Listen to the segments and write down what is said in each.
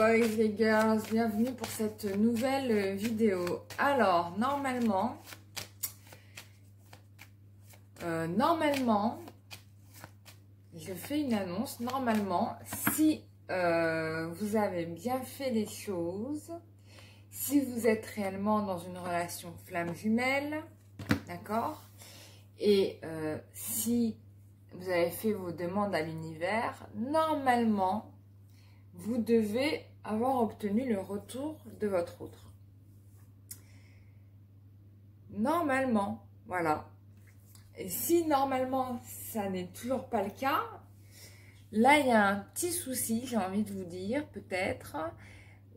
boys et girls, bienvenue pour cette nouvelle vidéo. Alors, normalement, je fais une annonce. Normalement, si vous avez bien fait les choses, si vous êtes réellement dans une relation flamme jumelle, d'accord, et si vous avez fait vos demandes à l'univers, normalement, vous devez avoir obtenu le retour de votre autre. Normalement, voilà. Et si normalement, ça n'est toujours pas le cas, là, il y a un petit souci, j'ai envie de vous dire, peut-être,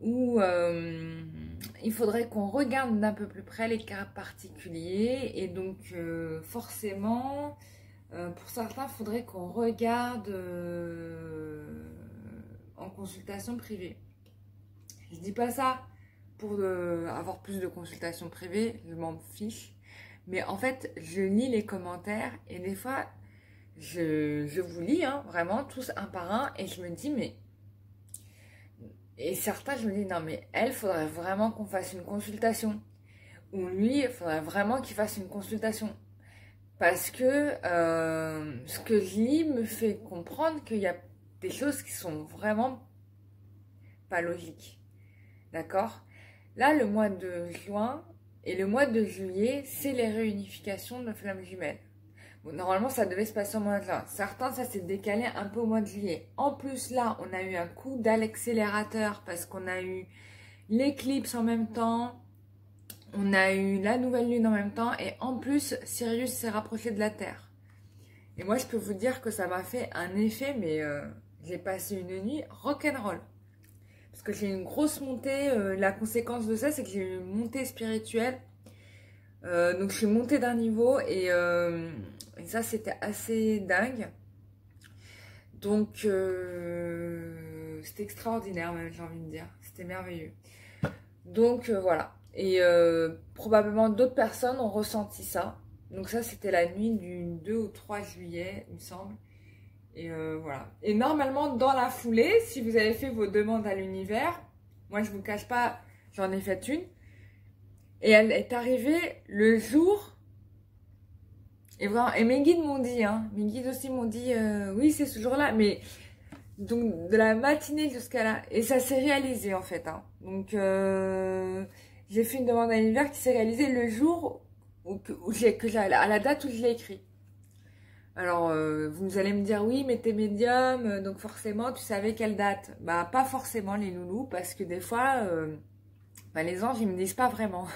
où il faudrait qu'on regarde d'un peu plus près les cas particuliers. Et donc, forcément, pour certains, il faudrait qu'on regarde en consultation privée. Je dis pas ça pour avoir plus de consultations privées, je m'en fiche. Mais en fait, je lis les commentaires et des fois, je vous lis, hein, vraiment, tous un par un, et je me dis, mais... Et certains, je me dis, non, mais elle, faudrait vraiment qu'on fasse une consultation. Ou lui, il faudrait vraiment qu'il fasse une consultation. Parce que ce que je lis me fait comprendre qu'il y a des choses qui sont vraiment pas logiques. D'accord? Là, le mois de juin et le mois de juillet, c'est les réunifications de flammes jumelles. Bon, normalement, ça devait se passer au mois de juin. Certains, ça s'est décalé un peu au mois de juillet. En plus, là, on a eu un coup d'accélérateur parce qu'on a eu l'éclipse en même temps. On a eu la nouvelle lune en même temps. Et en plus, Sirius s'est rapproché de la Terre. Et moi, je peux vous dire que ça m'a fait un effet, mais j'ai passé une nuit rock'n'roll. Parce que j'ai eu une grosse montée. La conséquence de ça, c'est que j'ai eu une montée spirituelle. Donc, je suis montée d'un niveau et ça, c'était assez dingue. Donc, c'était extraordinaire, même, j'ai envie de dire. C'était merveilleux. Donc, voilà. Et probablement d'autres personnes ont ressenti ça. Donc ça, c'était la nuit du 2 au 3 juillet, il me semble. Et voilà. Et normalement, dans la foulée, si vous avez fait vos demandes à l'univers, moi, je vous cache pas, j'en ai fait une. Et elle est arrivée le jour... Et vraiment, et mes guides m'ont dit, hein, mes guides aussi m'ont dit, oui, c'est ce jour-là. Mais donc, de la matinée jusqu'à là. Et ça s'est réalisé, en fait. Hein. Donc, j'ai fait une demande à l'univers qui s'est réalisée le jour... à la date où je l'ai écrit. Alors, vous allez me dire, oui, mais t'es médium, donc forcément, tu savais quelle date. Bah, pas forcément, les loulous, parce que des fois, les anges, ils me disent pas vraiment.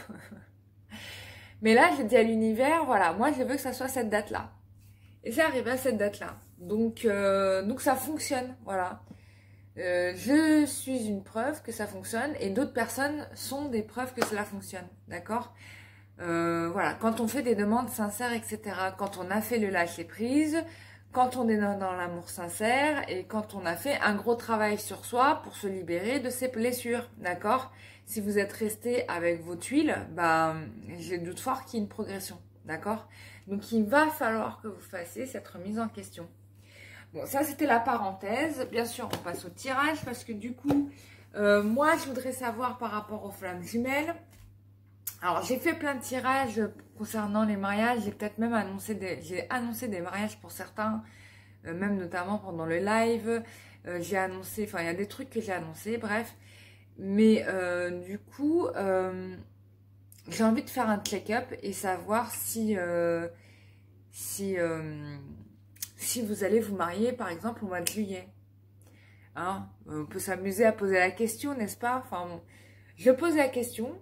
Mais là, j'ai dit à l'univers, voilà, moi, je veux que ça soit cette date-là. Et c'est arrivé à cette date-là. Donc ça fonctionne, voilà. Je suis une preuve que ça fonctionne, et d'autres personnes sont des preuves que cela fonctionne, d'accord ? Voilà, quand on fait des demandes sincères, etc., quand on a fait le lâcher prise, quand on est dans l'amour sincère et quand on a fait un gros travail sur soi pour se libérer de ses blessures, d'accord? Si vous êtes resté avec vos tuiles, bah, j'ai doute fort qu'il y ait une progression, d'accord? Donc il va falloir que vous fassiez cette remise en question. Bon, ça c'était la parenthèse. Bien sûr, on passe au tirage parce que du coup, moi je voudrais savoir par rapport aux flammes jumelles. Alors, j'ai fait plein de tirages concernant les mariages. J'ai peut-être même annoncé des mariages pour certains, même notamment pendant le live. J'ai annoncé, enfin, il y a des trucs que j'ai annoncés, bref. Mais du coup, j'ai envie de faire un check-up et savoir si vous allez vous marier, par exemple, au mois de juillet. Hein, on peut s'amuser à poser la question, n'est-ce pas? Enfin, bon, je pose la question.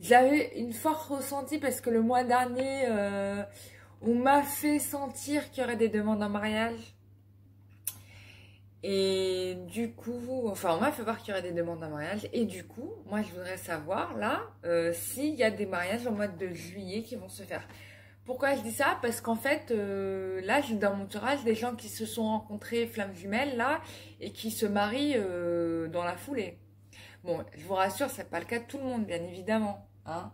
J'avais une forte ressentie parce que le mois dernier, on m'a fait sentir qu'il y aurait des demandes en mariage. Et du coup, enfin, on m'a fait voir qu'il y aurait des demandes en mariage. Et du coup, moi, je voudrais savoir, là, s'il y a des mariages au mois de juillet qui vont se faire. Pourquoi je dis ça? Parce qu'en fait, là, j'ai dans mon entourage des gens qui se sont rencontrés flammes jumelles, là, et qui se marient dans la foulée. Bon, je vous rassure, c'est pas le cas de tout le monde, bien évidemment, hein.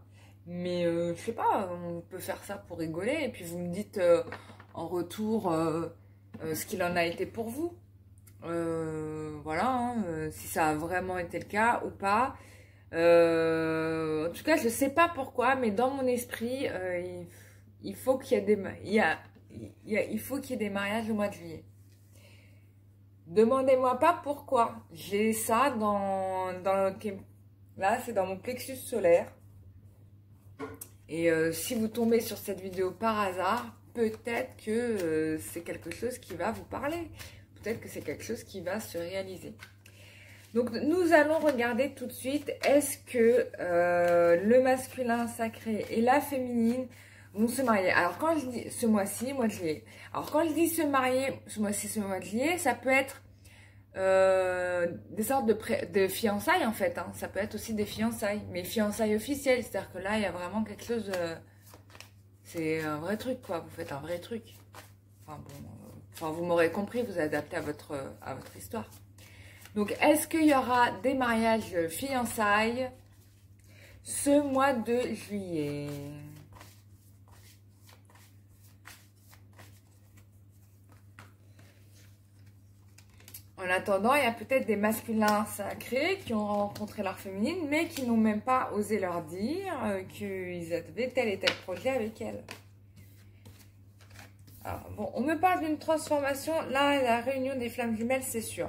Mais je sais pas, on peut faire ça pour rigoler, et puis vous me dites en retour ce qu'il en a été pour vous. Voilà, hein, si ça a vraiment été le cas ou pas. En tout cas, je sais pas pourquoi, mais dans mon esprit, il faut qu'il y ait il faut qu'il y ait des mariages au mois de juillet. Demandez-moi pas pourquoi. J'ai ça là, c'est dans mon plexus solaire. Et si vous tombez sur cette vidéo par hasard, peut-être que c'est quelque chose qui va vous parler. Peut-être que c'est quelque chose qui va se réaliser. Donc, nous allons regarder tout de suite, est-ce que le masculin sacré et la féminine vont se marier. Alors, quand je dis ce mois-ci, mois de juillet. Alors, quand je dis se marier ce mois-ci, ce mois de juillet, ça peut être des sortes de fiançailles, en fait. Hein. Ça peut être aussi des fiançailles, mais fiançailles officielles. C'est-à-dire que là, il y a vraiment quelque chose... c'est un vrai truc, quoi. Vous faites un vrai truc. Enfin, bon, vous m'aurez compris, vous adaptez à votre histoire. Donc, est-ce qu'il y aura des mariages fiançailles ce mois de juillet? En attendant, il y a peut-être des masculins sacrés qui ont rencontré leur féminine, mais qui n'ont même pas osé leur dire qu'ils avaient tel et tel projet avec elle. Alors, bon, on me parle d'une transformation. Là, la réunion des flammes jumelles, c'est sûr.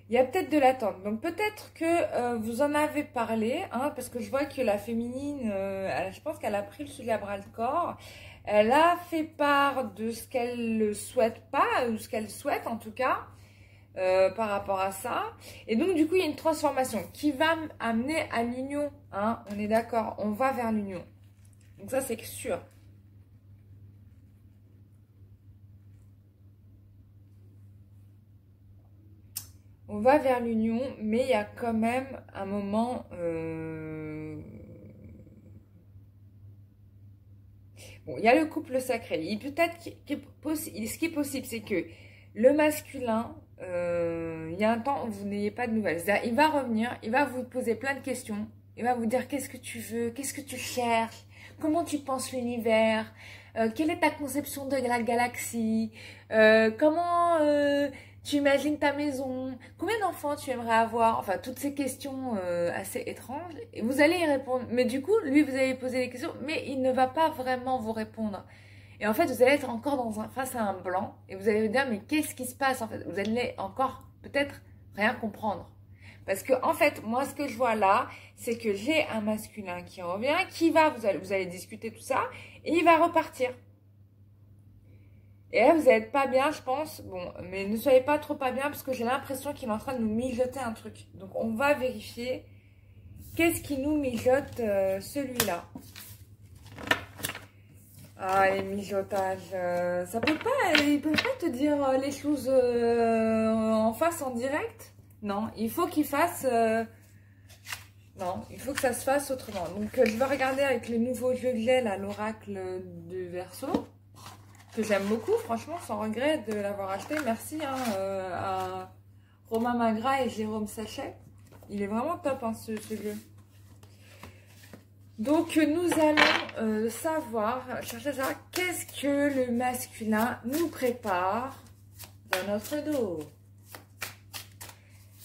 Il y a peut-être de l'attente. Donc, peut-être que vous en avez parlé, hein, parce que je vois que la féminine, je pense qu'elle a pris le sujet à bras le corps. Elle a fait part de ce qu'elle ne souhaite pas, ou ce qu'elle souhaite en tout cas, par rapport à ça. Et donc, du coup, il y a une transformation qui va amener à l'union. Hein, on est d'accord, on va vers l'union. Donc, ça, c'est sûr. On va vers l'union, mais il y a quand même un moment... Bon, il y a le couple sacré. Ce qui est possible, c'est que le masculin, il y a un temps où vous n'ayez pas de nouvelles. C'est-à-dire, il va revenir, il va vous poser plein de questions. Il va vous dire qu'est-ce que tu veux, qu'est-ce que tu cherches, comment tu penses l'univers, quelle est ta conception de la galaxie, comment tu imagines ta maison, combien d'enfants tu aimerais avoir, enfin toutes ces questions assez étranges. Et vous allez y répondre. Mais du coup, lui, vous allez poser des questions, mais il ne va pas vraiment vous répondre. Et en fait, vous allez être encore face à un blanc et vous allez vous dire, mais qu'est-ce qui se passe en fait? Vous allez encore peut-être rien comprendre. Parce que en fait, moi, ce que je vois là, c'est que j'ai un masculin qui revient, vous allez discuter tout ça, et il va repartir. Et là, vous n'êtes pas bien, je pense. Bon, mais ne soyez pas trop pas bien, parce que j'ai l'impression qu'il est en train de nous mijoter un truc. Donc, on va vérifier qu'est-ce qui nous mijote celui-là. Ah, les mijotages, ça peut pas, ils peuvent pas te dire les choses en face, en direct. Non, il faut qu'il fasse, non, il faut que ça se fasse autrement. Donc, je vais regarder avec le nouveau jeu que j'ai, là, l'oracle du Verseau, que j'aime beaucoup, franchement, sans regret de l'avoir acheté. Merci hein, à Romain Magras et Jérôme Sachet. Il est vraiment top, hein, ce jeu. Donc, nous allons chercher à savoir qu'est-ce que le masculin nous prépare dans notre dos.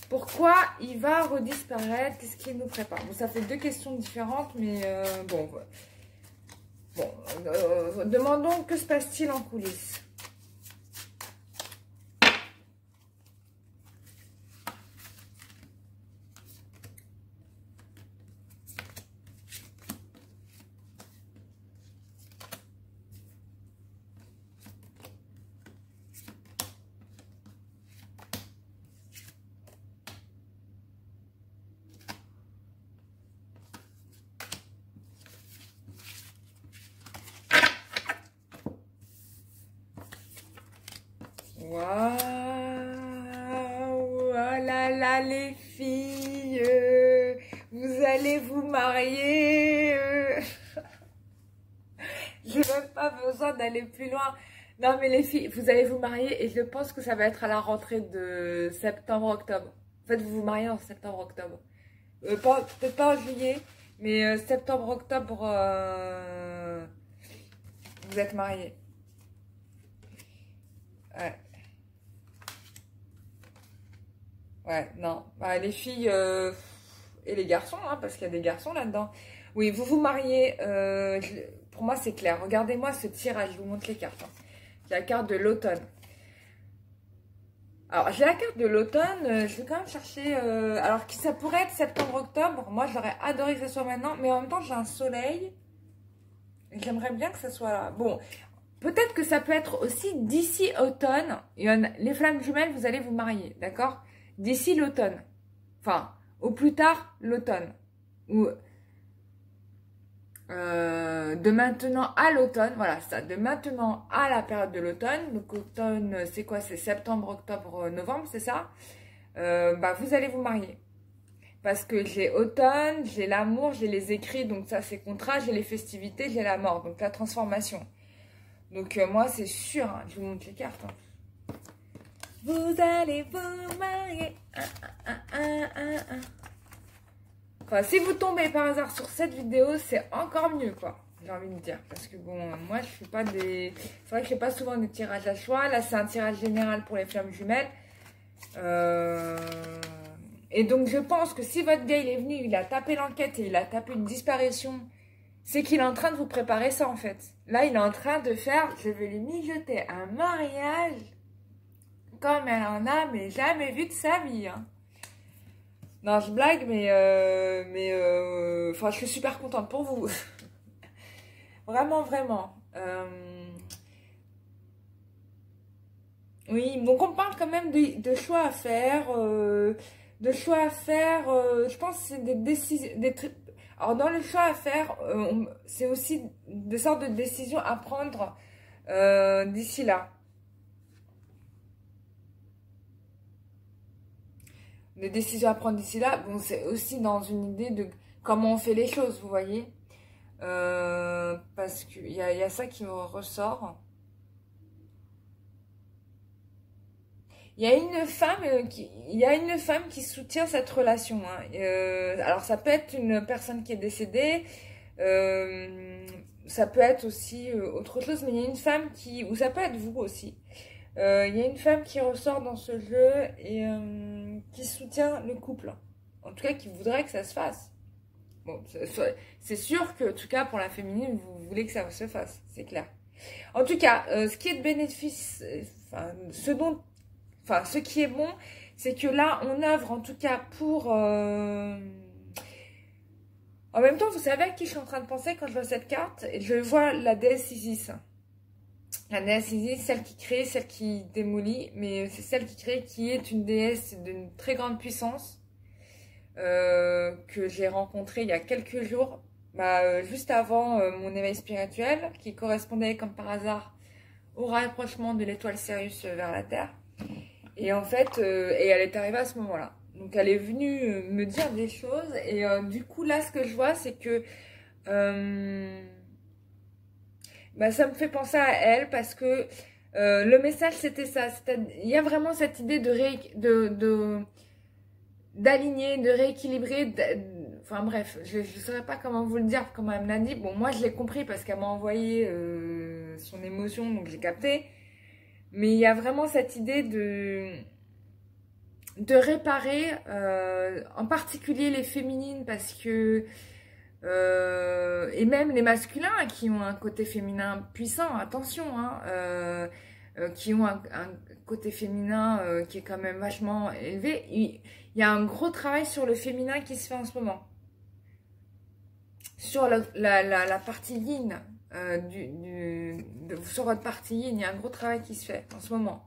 Pourquoi il va redisparaître? Qu'est-ce qu'il nous prépare? Bon, ça fait deux questions différentes, mais demandons que se passe-t-il en coulisses? Waouh, oh là là les filles, vous allez vous marier. J'ai même pas besoin d'aller plus loin. Non mais les filles, vous allez vous marier et je pense que ça va être à la rentrée de septembre-octobre. En fait, vous vous mariez en septembre-octobre. Peut-être pas en juillet, mais septembre-octobre, vous êtes mariés. Ouais. Ouais, non. Bah, les filles et les garçons, hein, parce qu'il y a des garçons là-dedans. Oui, vous vous mariez. Pour moi, c'est clair. Regardez-moi ce tirage. Je vous montre les cartes. Hein. J'ai la carte de l'automne. Alors, j'ai la carte de l'automne. Je vais quand même chercher... alors, ça pourrait être septembre-octobre. Moi, j'aurais adoré que ce soit maintenant. Mais en même temps, j'ai un soleil. Et j'aimerais bien que ça soit là. Bon, peut-être que ça peut être aussi d'ici automne. Les flammes jumelles, vous allez vous marier. D'accord? D'ici l'automne. Enfin, au plus tard, l'automne. Ou de maintenant à l'automne, voilà ça, de maintenant à la période de l'automne. Donc automne, c'est quoi? C'est septembre, octobre, novembre, c'est ça? Bah vous allez vous marier. Parce que j'ai automne, j'ai l'amour, j'ai les écrits, donc ça c'est contrat, j'ai les festivités, j'ai la mort, donc la transformation. Donc moi c'est sûr, hein, je vous montre les cartes. Hein. Vous allez vous marier. Enfin, si vous tombez par hasard sur cette vidéo, c'est encore mieux, quoi. J'ai envie de dire. Parce que bon, moi, je fais pas des... C'est vrai que je fais pas souvent des tirages à choix. Là, c'est un tirage général pour les flammes jumelles. Et donc, je pense que si votre gars, il est venu, il a tapé l'enquête et il a tapé une disparition, c'est qu'il est en train de vous préparer ça, en fait. Là, il est en train de faire... Je vais lui mijoter un mariage comme elle en a, mais jamais vu de sa vie, hein. Non, je blague, enfin, je suis super contente pour vous. Vraiment, vraiment. Oui, donc on parle quand même de choix à faire. De choix à faire, je pense que c'est des décisions... Alors, dans le choix à faire, c'est aussi des sortes de décisions à prendre d'ici là. Des décisions à prendre d'ici là, bon, c'est aussi dans une idée de comment on fait les choses, vous voyez. Parce qu'il y a ça qui me ressort. Il y a une femme qui soutient cette relation. Hein. Alors ça peut être une personne qui est décédée, ça peut être aussi autre chose, mais il y a une femme ou ça peut être vous aussi. Il y a une femme qui ressort dans ce jeu et qui soutient le couple. En tout cas, qui voudrait que ça se fasse. Bon, c'est sûr que, en tout cas, pour la féminine, vous voulez que ça se fasse, c'est clair. En tout cas, ce qui est de bénéfice, ce qui est bon, c'est que là, on œuvre, en tout cas, pour... En même temps, vous savez à qui je suis en train de penser quand je vois cette carte? Je vois la déesse Isis. La déesse Isis, celle qui crée, celle qui démolit, mais c'est celle qui crée, qui est une déesse d'une très grande puissance que j'ai rencontrée il y a quelques jours, juste avant mon éveil spirituel, qui correspondait comme par hasard au rapprochement de l'étoile Sirius vers la Terre. Et en fait, et elle est arrivée à ce moment-là. Donc elle est venue me dire des choses, et du coup là, ce que je vois, c'est que... ça me fait penser à elle parce que le message c'était ça. Il y a vraiment cette idée d'aligner, de rééquilibrer. Enfin bref, je ne saurais pas comment vous le dire, comment elle me l'a dit. Bon, moi je l'ai compris parce qu'elle m'a envoyé son émotion, donc j'ai capté. Mais il y a vraiment cette idée de réparer, en particulier les féminines, parce que... et même les masculins qui ont un côté féminin puissant, attention, hein, qui ont un côté féminin qui est quand même vachement élevé. Il y a un gros travail sur le féminin qui se fait en ce moment. Sur la partie yin, sur votre partie yin, il y a un gros travail qui se fait en ce moment.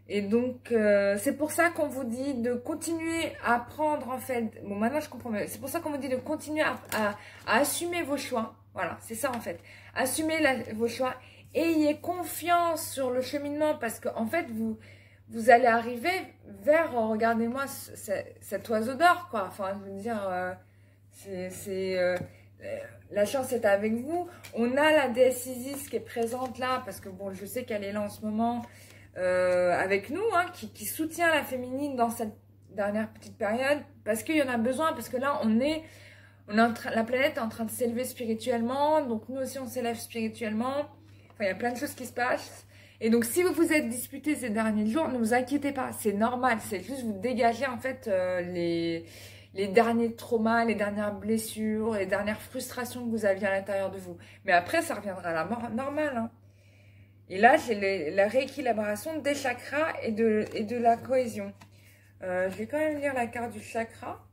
Et donc, c'est pour ça qu'on vous dit de continuer à prendre, en fait... Bon, maintenant, je comprends mieux. C'est pour ça qu'on vous dit de continuer à assumer vos choix. Voilà, c'est ça, en fait. Assumez vos choix. Ayez confiance sur le cheminement parce qu'en fait, vous allez arriver vers... Regardez-moi cet oiseau d'or, quoi. Enfin, je veux dire, la chance est avec vous. On a la déesse Isis qui est présente là parce que, bon, je sais qu'elle est là en ce moment... avec nous, hein, qui soutient la féminine dans cette dernière petite période, parce qu'il y en a besoin, parce que là, la planète est en train de s'élever spirituellement, donc nous aussi on s'élève spirituellement, enfin il y a plein de choses qui se passent, Et donc, si vous vous êtes disputé ces derniers jours, ne vous inquiétez pas, c'est normal. C'est juste vous dégager en fait les derniers traumas, les dernières blessures, les dernières frustrations que vous aviez à l'intérieur de vous. Mais après, ça reviendra à la mort normale. Hein. Et là, j'ai la rééquilibration des chakras et de la cohésion. Je vais quand même lire la carte du chakra.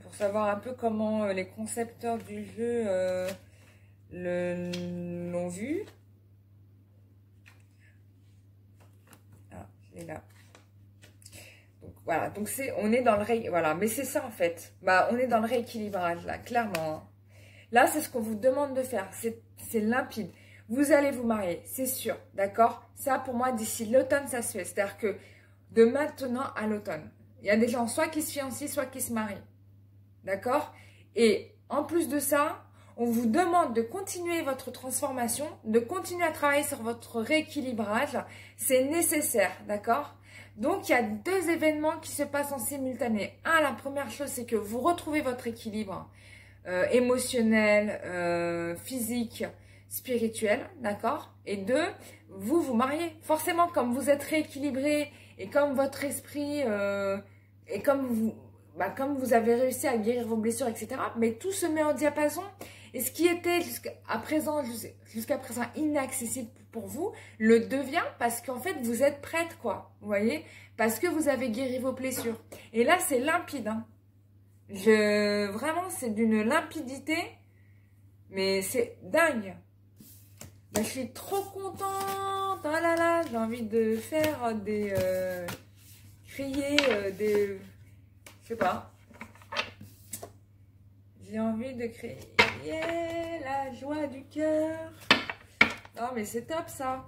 Pour savoir un peu comment les concepteurs du jeu l'ont vu. Ah, je l'ai là. Donc voilà, donc on est dans le voilà, mais c'est ça en fait. Bah, on est dans le rééquilibrage là, clairement. Hein. Là, c'est ce qu'on vous demande de faire. C'est limpide. Vous allez vous marier, c'est sûr, d'accord? Ça, pour moi, d'ici l'automne, ça se fait. C'est-à-dire que de maintenant à l'automne, il y a des gens soit qui se fiancent, soit qui se marient. D'accord? Et en plus de ça, on vous demande de continuer votre transformation, de continuer à travailler sur votre rééquilibrage. C'est nécessaire, d'accord? Donc, il y a deux événements qui se passent en simultané. Un, la première chose, c'est que vous retrouvez votre équilibre émotionnel, physique, spirituel, d'accord? Et deux, vous vous mariez. Forcément, comme vous êtes rééquilibré et comme votre esprit, et comme vous avez réussi à guérir vos blessures, etc. Mais tout se met en diapason. Et ce qui était jusqu'à présent inaccessible pour vous, le devient parce qu'en fait, vous êtes prête, quoi. Vous voyez? Parce que vous avez guéri vos blessures. Et là, c'est limpide, hein. Vraiment, c'est d'une limpidité, mais c'est dingue. Ben, je suis trop contente. Oh là là, j'ai envie de faire des... crier des... Je sais pas. J'ai envie de crier la joie du cœur. Non, mais c'est top, ça.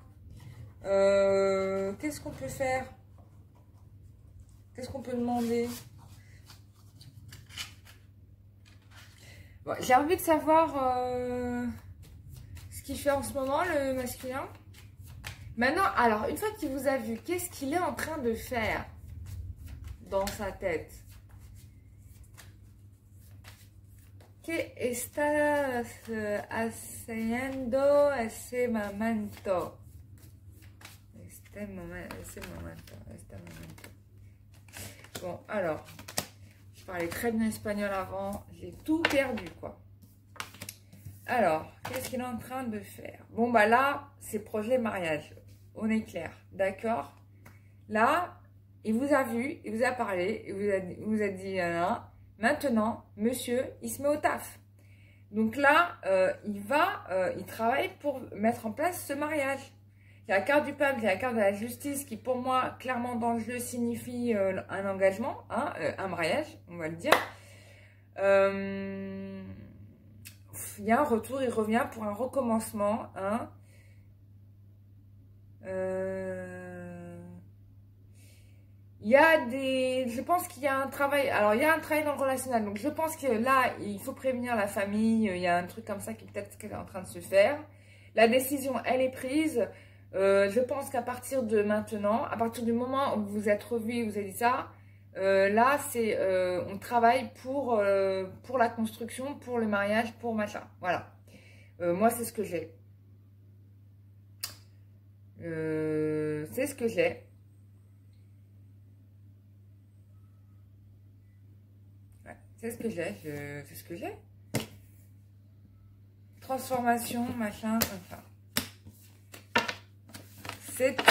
Qu'est-ce qu'on peut faire? Qu'est-ce qu'on peut demander? Bon, j'ai envie de savoir ce qu'il fait en ce moment, le masculin. Maintenant, alors, une fois qu'il vous a vu, qu'est-ce qu'il est en train de faire dans sa tête? ¿Qué está haciendo ese momento? Este momento. Bon, alors, je parlais très bien espagnol avant, j'ai tout perdu, quoi. Alors, qu'est-ce qu'il est en train de faire? Bon, bah là, c'est projet mariage, on est clair, d'accord? Là, il vous a vu, il vous a parlé, il vous a dit, maintenant, monsieur, il se met au taf. Donc là, il travaille pour mettre en place ce mariage. Il y a la carte du peuple, il y a la carte de la justice qui, pour moi, clairement dans le jeu, signifie un engagement, hein, un mariage, on va le dire. Il y a un retour, il revient pour un recommencement. Hein. Il y a je pense qu'il y a un travail, alors il y a un travail dans le relationnel, donc je pense que là, il faut prévenir la famille, il y a un truc comme ça qui peut-être est en train de se faire. La décision, elle est prise. Je pense qu'à partir de maintenant, à partir du moment où vous vous êtes revus et vous avez dit ça, là, on travaille pour la construction, pour le mariage, pour machin. Voilà. Moi, c'est ce que j'ai. C'est ce que j'ai. Ouais, c'est ce que j'ai. C'est ce que j'ai. Transformation, machin, enfin. C'est top!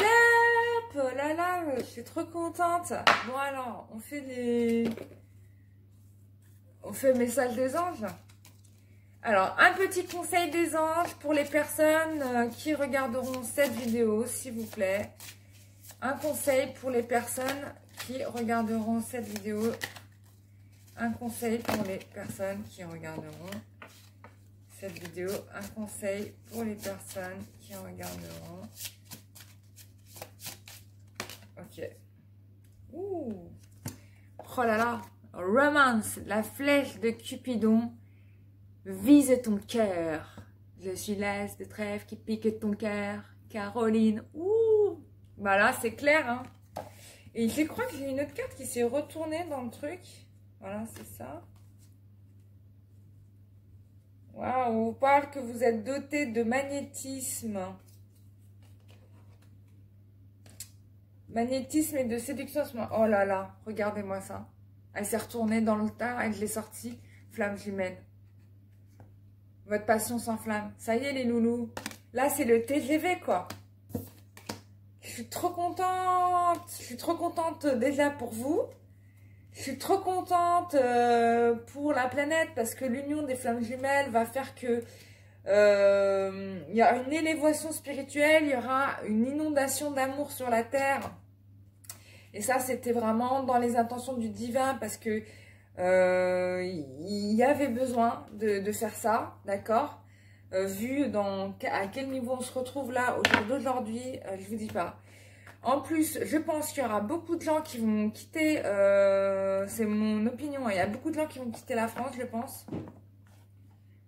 Oh là là, je suis trop contente. Bon alors, on fait le message des anges. Alors, un petit conseil des anges pour les personnes qui regarderont cette vidéo, s'il vous plaît. Un conseil pour les personnes qui regarderont cette vidéo. Un conseil pour les personnes qui regarderont cette vidéo. Un conseil pour les personnes qui regarderont. Ok. Ouh. Oh là là. Romance. La flèche de Cupidon vise ton cœur. Je suis l'aise de trèfle qui pique ton cœur. Caroline. Ouh. Bah là, c'est clair, hein. Et je crois que j'ai une autre carte qui s'est retournée dans le truc. Voilà, c'est ça. Waouh, on vous parle que vous êtes doté de magnétisme. Magnétisme et de séduction. Oh là là, regardez-moi ça. Elle s'est retournée dans le tas et je l'ai sortie. Flamme jumelle. Votre passion s'enflamme. Ça y est les loulous. Là, c'est le TGV quoi. Je suis trop contente. Je suis trop contente déjà pour vous. Je suis trop contente pour la planète parce que l'union des flammes jumelles va faire que il y a une élévation spirituelle, il y aura une inondation d'amour sur la terre. Et ça, c'était vraiment dans les intentions du divin parce que il y avait besoin de faire ça, d'accord, vu à quel niveau on se retrouve là au jour d'aujourd'hui, je vous dis pas. En plus, je pense qu'il y aura beaucoup de gens qui vont quitter, c'est mon opinion, il y a beaucoup de gens qui vont quitter la France, je pense.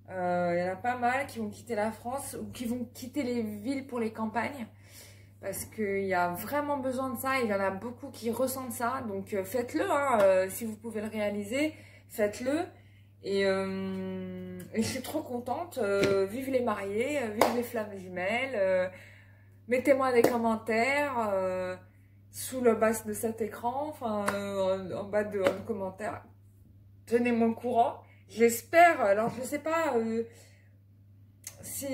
Il y en a pas mal qui vont quitter la France ou qui vont quitter les villes pour les campagnes. Parce qu'il y a vraiment besoin de ça, il y en a beaucoup qui ressentent ça. Donc faites-le, hein, si vous pouvez le réaliser, faites-le. Et je suis trop contente, vive les mariés, vive les flammes jumelles. Mettez-moi des commentaires sous le bas de cet écran, enfin en bas de commentaires. Tenez-moi au courant. J'espère, alors je sais pas si,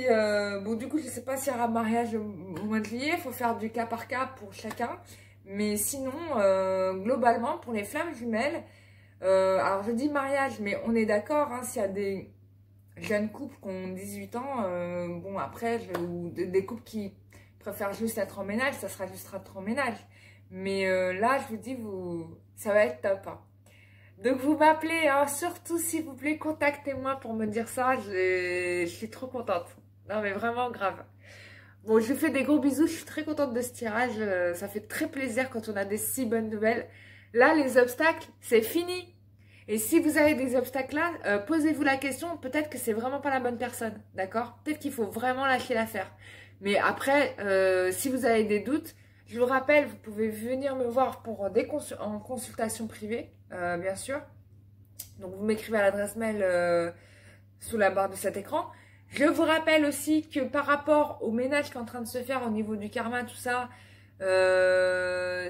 bon du coup je sais pas s'il y aura mariage au mois de juillet, il faut faire du cas par cas pour chacun. Mais sinon, globalement, pour les flammes jumelles, alors je dis mariage, mais on est d'accord, hein, s'il y a des jeunes couples qui ont 18 ans, bon après, ou des couples qui préfèrent juste être en ménage, ça sera juste être en ménage. Mais là, je vous dis, ça va être top. Hein. Donc vous m'appelez, hein, surtout s'il vous plaît, contactez-moi pour me dire ça, je suis trop contente. Non mais vraiment grave. Bon, je vous fais des gros bisous, je suis très contente de ce tirage, ça fait très plaisir quand on a des si bonnes nouvelles. Là, les obstacles, c'est fini. Et si vous avez des obstacles là, posez-vous la question, peut-être que c'est vraiment pas la bonne personne, d'accord? Peut-être qu'il faut vraiment lâcher l'affaire. Mais après, si vous avez des doutes, je vous rappelle, vous pouvez venir me voir pour en consultation privée, bien sûr. Donc, vous m'écrivez à l'adresse mail sous la barre de cet écran. Je vous rappelle aussi que par rapport au ménage qui est en train de se faire au niveau du karma, tout ça,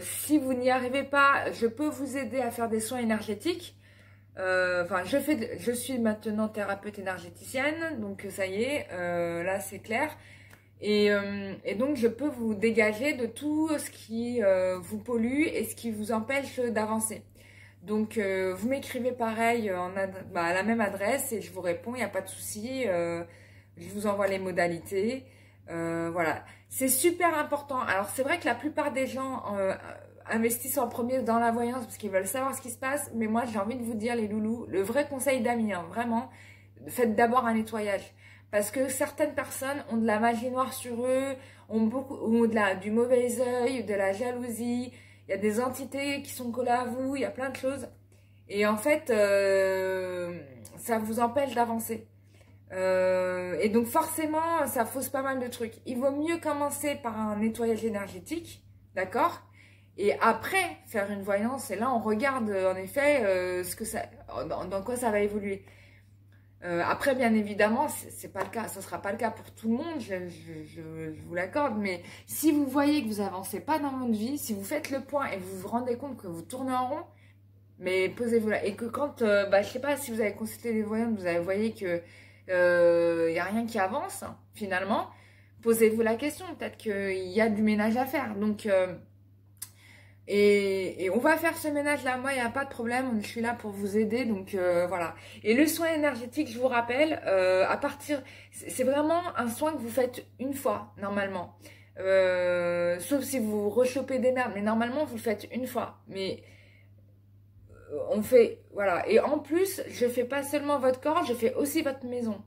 si vous n'y arrivez pas, je peux vous aider à faire des soins énergétiques. Enfin, je suis maintenant thérapeute énergéticienne, donc ça y est, là c'est clair. Et donc, je peux vous dégager de tout ce qui vous pollue et ce qui vous empêche d'avancer. Donc, vous m'écrivez pareil à la même adresse et je vous réponds, il n'y a pas de souci. Je vous envoie les modalités. Voilà. C'est super important. Alors, c'est vrai que la plupart des gens investissent en premier dans la voyance parce qu'ils veulent savoir ce qui se passe. Mais moi, j'ai envie de vous dire, les loulous, le vrai conseil d'amis, hein, vraiment, faites d'abord un nettoyage. Parce que certaines personnes ont de la magie noire sur eux, ont du mauvais œil, de la jalousie. Il y a des entités qui sont collées à vous, il y a plein de choses. Et en fait, ça vous empêche d'avancer. Et donc forcément, ça fausse pas mal de trucs. Il vaut mieux commencer par un nettoyage énergétique, d'accord? Et après, faire une voyance. Et là, on regarde en effet dans quoi ça va évoluer. Après, bien évidemment, c'est pas le cas, ce sera pas le cas pour tout le monde, je vous l'accorde, mais si vous voyez que vous avancez pas dans votre vie, si vous faites le point et vous vous rendez compte que vous tournez en rond, mais posez-vous là. Et que quand, je sais pas, si vous avez consulté les voyants, vous avez voyé que y a rien qui avance, hein, finalement, posez-vous la question, peut-être qu'il y a du ménage à faire, donc... Et on va faire ce ménage-là. Moi, il n'y a pas de problème. Je suis là pour vous aider. Donc, voilà. Et le soin énergétique, je vous rappelle, c'est vraiment un soin que vous faites une fois, normalement. Sauf si vous rechopez des nerfs. Mais normalement, vous le faites une fois. Mais on fait... Voilà. Et en plus, je fais pas seulement votre corps, je fais aussi votre maison.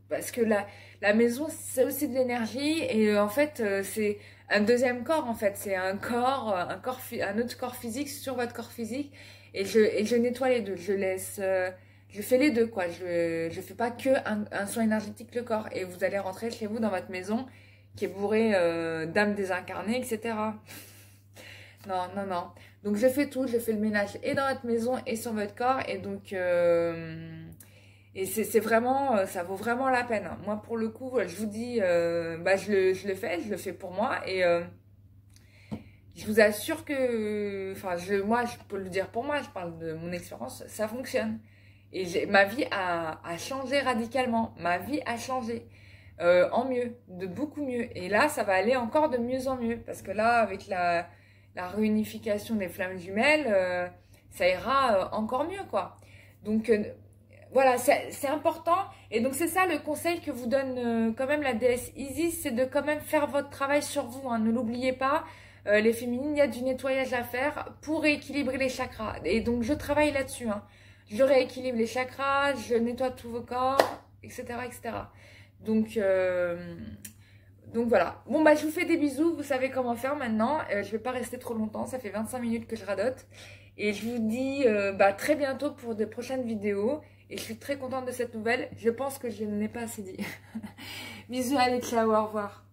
Parce que la maison, c'est aussi de l'énergie. Et en fait, c'est... un deuxième corps en fait, c'est un autre corps physique sur votre corps physique et je nettoie les deux, je fais les deux quoi, je fais pas que un soin énergétique le corps et vous allez rentrer chez vous dans votre maison qui est bourrée d'âmes désincarnées, etc. Non, non, non. Donc je fais tout, je fais le ménage et dans votre maison et sur votre corps et donc Et c'est vraiment, ça vaut vraiment la peine, hein. Moi, pour le coup, je vous dis, bah, je le fais, je le fais pour moi. Et je vous assure que, enfin, moi, je peux le dire pour moi, je parle de mon expérience, ça fonctionne. Et ma vie a changé radicalement. Ma vie a changé en mieux, de beaucoup mieux. Et là, ça va aller encore de mieux en mieux. Parce que là, avec la réunification des flammes jumelles, ça ira encore mieux, quoi. Donc, voilà, c'est important. Et donc, c'est ça le conseil que vous donne quand même la déesse Isis, c'est de quand même faire votre travail sur vous, hein. Ne l'oubliez pas. Les féminines, il y a du nettoyage à faire pour rééquilibrer les chakras. Et donc, je travaille là-dessus, hein. Je rééquilibre les chakras, je nettoie tout vos corps, etc., etc. Donc voilà. Bon, bah, je vous fais des bisous. Vous savez comment faire maintenant. Je vais pas rester trop longtemps. Ça fait 25 minutes que je radote. Et je vous dis bah, très bientôt pour de prochaines vidéos. Et je suis très contente de cette nouvelle. Je pense que je n'en ai pas assez dit. Bisous, allez, ciao, au revoir.